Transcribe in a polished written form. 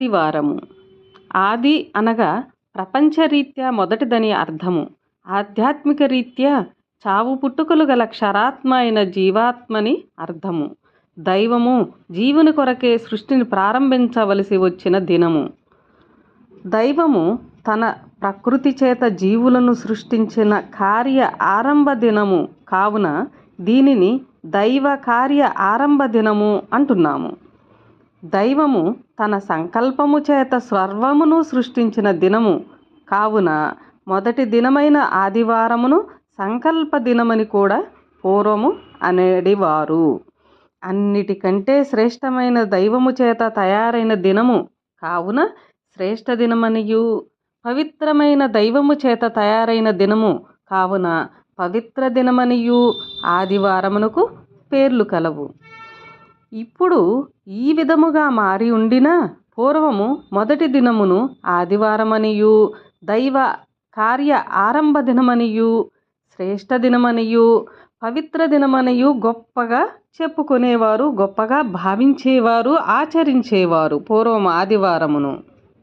ఆదివారము. ఆది అనగా ప్రపంచరీత్యా మొదటిదని అర్థము. ఆధ్యాత్మిక రీత్యా చావు పుట్టుకలు గల క్షరాత్మ అయిన జీవాత్మని అర్థము. దైవము జీవుని కొరకే సృష్టిని ప్రారంభించవలసి వచ్చిన దినము. దైవము తన ప్రకృతి చేత జీవులను సృష్టించిన కార్య ఆరంభ దినము కావున దీనిని దైవ కార్య ఆరంభ దినము అంటున్నాము. దైవము తన సంకల్పము చేత సర్వమును సృష్టించిన దినము కావున మొదటి దినమైన ఆదివారమును సంకల్ప దినమని కూడా పూర్వము అనేడివారు. అన్నిటికంటే శ్రేష్టమైన దైవము చేత తయారైన దినము కావున శ్రేష్ఠ దినమనియు, పవిత్రమైన దైవము చేత తయారైన దినము కావున పవిత్ర దినమనియు ఆదివారమునకు పేర్లు కలవు. ఇప్పుడు ఈ విధముగా మారి ఉండిన పూర్వము మొదటి దినమును ఆదివారమనియు, దైవ కార్య ఆరంభ దినమనియు, శ్రేష్ఠ దినమనియు, పవిత్ర దినమనియు గొప్పగా చెప్పుకునేవారు, గొప్పగా భావించేవారు, ఆచరించేవారు పూర్వము ఆదివారమును.